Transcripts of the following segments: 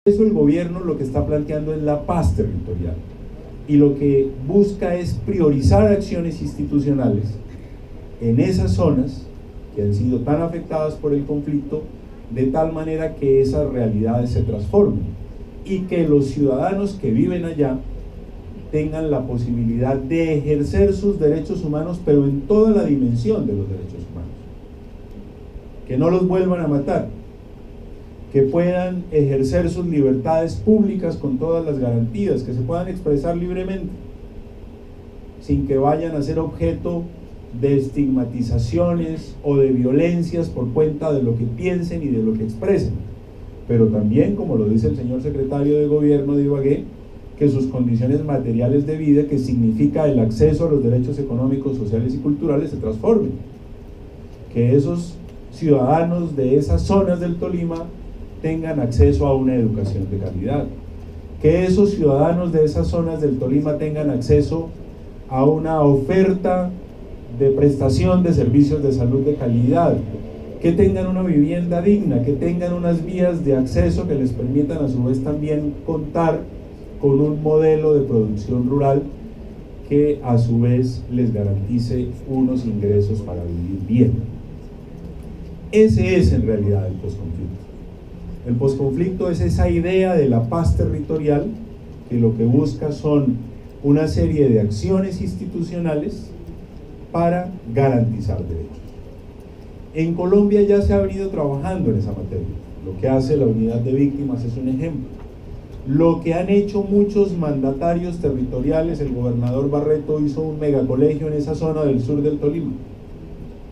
Eso el gobierno lo que está planteando es la paz territorial y lo que busca es priorizar acciones institucionales en esas zonas que han sido tan afectadas por el conflicto, de tal manera que esas realidades se transformen y que los ciudadanos que viven allá tengan la posibilidad de ejercer sus derechos humanos, pero en toda la dimensión de los derechos humanos. Que no los vuelvan a matar, que puedan ejercer sus libertades públicas con todas las garantías, que se puedan expresar libremente, sin que vayan a ser objeto de estigmatizaciones o de violencias por cuenta de lo que piensen y de lo que expresen. Pero también, como lo dice el señor secretario de Gobierno de Ibagué, que sus condiciones materiales de vida, que significa el acceso a los derechos económicos, sociales y culturales, se transformen. Que esos ciudadanos de esas zonas del Tolima tengan acceso a una educación de calidad. Que esos ciudadanos de esas zonas del Tolima tengan acceso a una oferta de prestación de servicios de salud de calidad, que tengan una vivienda digna, que tengan unas vías de acceso que les permitan a su vez también contar con un modelo de producción rural que a su vez les garantice unos ingresos para vivir bien. Ese es en realidad el posconflicto. El posconflicto es esa idea de la paz territorial que lo que busca son una serie de acciones institucionales para garantizar derechos. En Colombia ya se ha venido trabajando en esa materia. Lo que hace la unidad de víctimas es un ejemplo. Lo que han hecho muchos mandatarios territoriales, el gobernador Barreto hizo un megacolegio en esa zona del sur del Tolima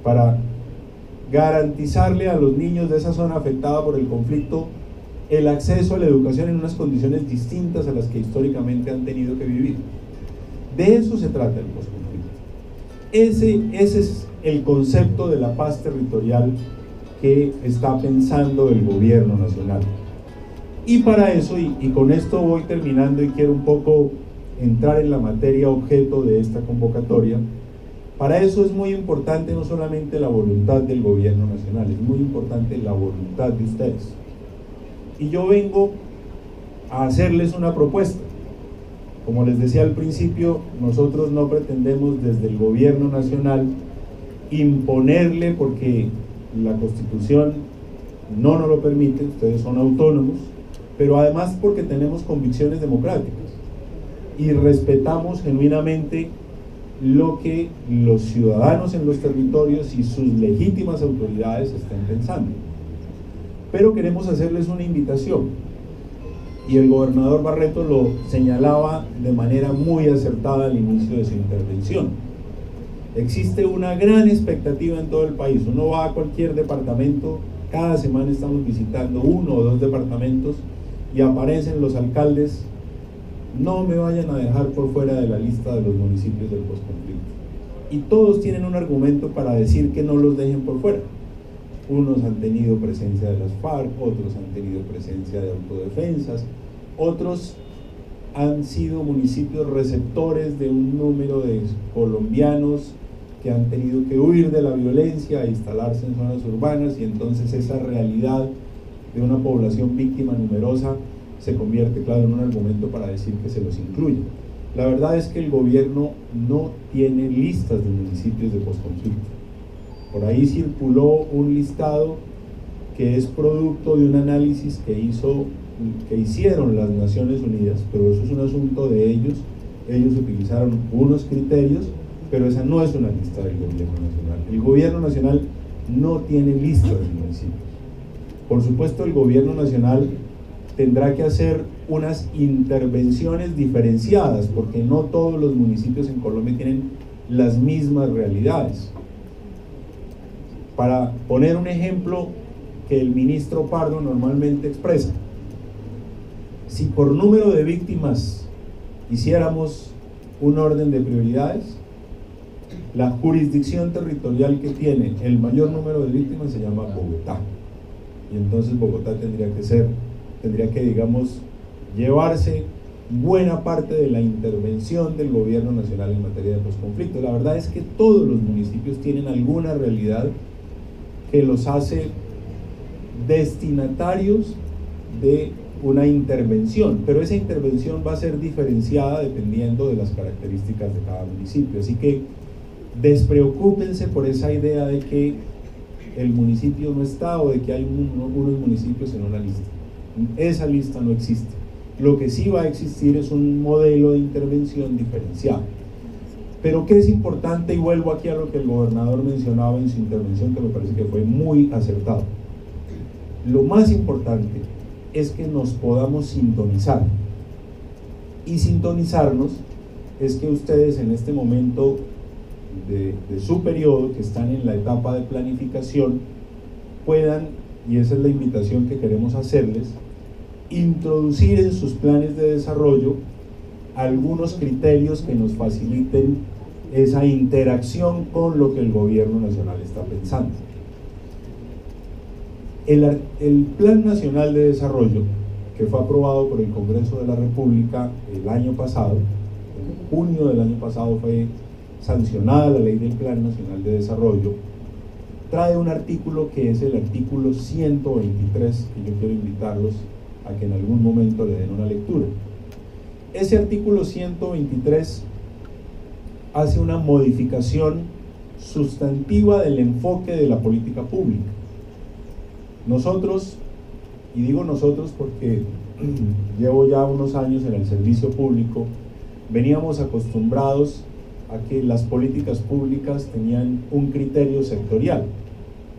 para garantizarle a los niños de esa zona afectada por el conflicto el acceso a la educación en unas condiciones distintas a las que históricamente han tenido que vivir. De eso se trata el posconflicto. Ese es el concepto de la paz territorial que está pensando el gobierno nacional. Y para eso, y con esto voy terminando y quiero un poco entrar en la materia objeto de esta convocatoria, para eso es muy importante no solamente la voluntad del gobierno nacional, es muy importante la voluntad de ustedes. Y yo vengo a hacerles una propuesta. Como les decía al principio, nosotros no pretendemos desde el gobierno nacional imponerle, porque la Constitución no nos lo permite, ustedes son autónomos, pero además porque tenemos convicciones democráticas y respetamos genuinamente lo que los ciudadanos en los territorios y sus legítimas autoridades estén pensando. Pero queremos hacerles una invitación, y el gobernador Barreto lo señalaba de manera muy acertada al inicio de su intervención. Existe una gran expectativa en todo el país. Uno va a cualquier departamento, cada semana estamos visitando 1 o 2 departamentos y aparecen los alcaldes: no me vayan a dejar por fuera de la lista de los municipios del posconflicto. Y todos tienen un argumento para decir que no los dejen por fuera. Unos han tenido presencia de las FARC, otros han tenido presencia de autodefensas, otros han sido municipios receptores de un número de colombianos que han tenido que huir de la violencia e instalarse en zonas urbanas, y entonces esa realidad de una población víctima numerosa se convierte, claro, en un argumento para decir que se los incluye. La verdad es que el gobierno no tiene listas de municipios de posconflicto. Por ahí circuló un listado que es producto de un análisis que hicieron las Naciones Unidas, pero eso es un asunto de ellos. Ellos utilizaron unos criterios, pero esa no es una lista del gobierno nacional. El gobierno nacional no tiene lista de municipios. Por supuesto, el gobierno nacional tendrá que hacer unas intervenciones diferenciadas, porque no todos los municipios en Colombia tienen las mismas realidades. Para poner un ejemplo que el ministro Pardo normalmente expresa, si por número de víctimas hiciéramos un orden de prioridades, la jurisdicción territorial que tiene el mayor número de víctimas se llama Bogotá, y entonces Bogotá tendría que, digamos, llevarse buena parte de la intervención del gobierno nacional en materia de posconflicto. La verdad es que todos los municipios tienen alguna realidad que los hace destinatarios de una intervención, pero esa intervención va a ser diferenciada dependiendo de las características de cada municipio. Así que despreocúpense por esa idea de que el municipio no está o de que hay unos municipios en una lista. Esa lista no existe. Lo que sí va a existir es un modelo de intervención diferenciado. Pero ¿qué es importante? Y vuelvo aquí a lo que el gobernador mencionaba en su intervención, que me parece que fue muy acertado. Lo más importante es que nos podamos sintonizar. Y sintonizarnos es que ustedes en este momento de su periodo, que están en la etapa de planificación, puedan, y esa es la invitación que queremos hacerles, introducir en sus planes de desarrollo algunos criterios que nos faciliten esa interacción con lo que el gobierno nacional está pensando. El Plan Nacional de Desarrollo, que fue aprobado por el Congreso de la República el año pasado, en junio del año pasado fue sancionada la ley del Plan Nacional de Desarrollo, trae un artículo que es el artículo 123, que yo quiero invitarlos a que en algún momento le den una lectura. Ese artículo 123 hace una modificación sustantiva del enfoque de la política pública. Nosotros, y digo nosotros porque llevo ya unos años en el servicio público, veníamos acostumbrados a que las políticas públicas tenían un criterio sectorial.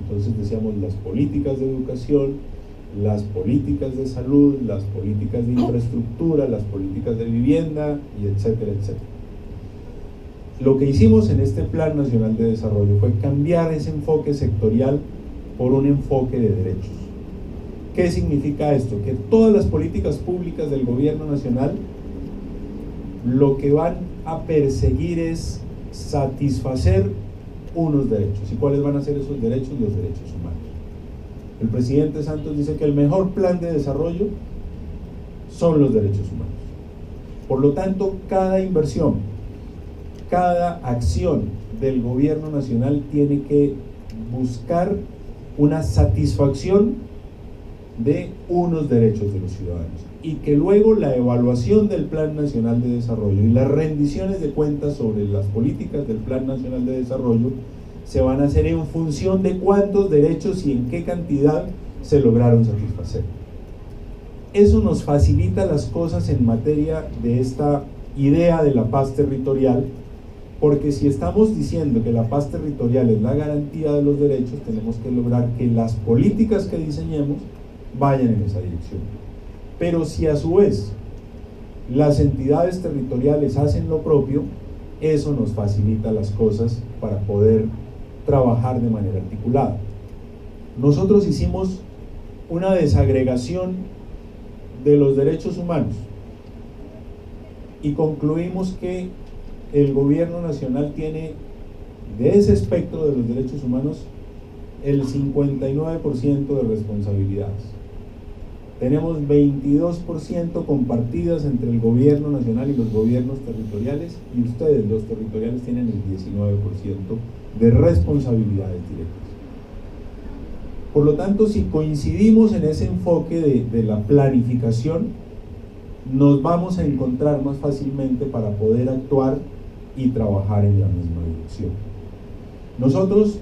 Entonces decíamos las políticas de educación, las políticas de salud, las políticas de infraestructura, las políticas de vivienda, y etcétera, etcétera. Lo que hicimos en este Plan Nacional de Desarrollo fue cambiar ese enfoque sectorial por un enfoque de derechos. ¿Qué significa esto? Que todas las políticas públicas del gobierno nacional lo que van a perseguir es satisfacer unos derechos. ¿Y cuáles van a ser esos derechos? Los derechos humanos. El presidente Santos dice que el mejor plan de desarrollo son los derechos humanos. Por lo tanto, cada inversión, cada acción del gobierno nacional tiene que buscar una satisfacción de unos derechos de los ciudadanos, y que luego la evaluación del Plan Nacional de Desarrollo y las rendiciones de cuentas sobre las políticas del Plan Nacional de Desarrollo se van a hacer en función de cuántos derechos y en qué cantidad se lograron satisfacer. Eso nos facilita las cosas en materia de esta idea de la paz territorial, porque si estamos diciendo que la paz territorial es la garantía de los derechos, tenemos que lograr que las políticas que diseñemos vayan en esa dirección. Pero si a su vez las entidades territoriales hacen lo propio, eso nos facilita las cosas para poder trabajar de manera articulada. Nosotros hicimos una desagregación de los derechos humanos y concluimos que el gobierno nacional tiene, de ese espectro de los derechos humanos, el 59% de responsabilidades. Tenemos 22% compartidas entre el gobierno nacional y los gobiernos territoriales, y ustedes, los territoriales, tienen el 19% de responsabilidades directas. Por lo tanto, si coincidimos en ese enfoque de la planificación, nos vamos a encontrar más fácilmente para poder actuar y trabajar en la misma dirección. Nosotros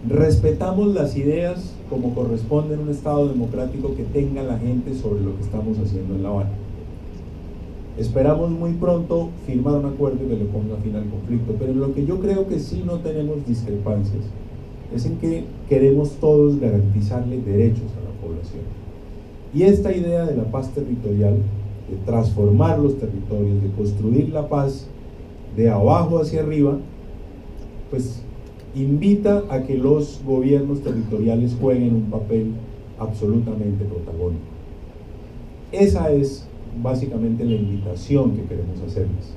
respetamos las ideas como corresponde en un Estado democrático que tenga la gente sobre lo que estamos haciendo en La Habana. Esperamos muy pronto firmar un acuerdo que le ponga fin al conflicto, pero en lo que yo creo que sí no tenemos discrepancias es en que queremos todos garantizarle derechos a la población. Y esta idea de la paz territorial, de transformar los territorios, de construir la paz de abajo hacia arriba, pues invita a que los gobiernos territoriales jueguen un papel absolutamente protagónico. Esa es básicamente la invitación que queremos hacerles.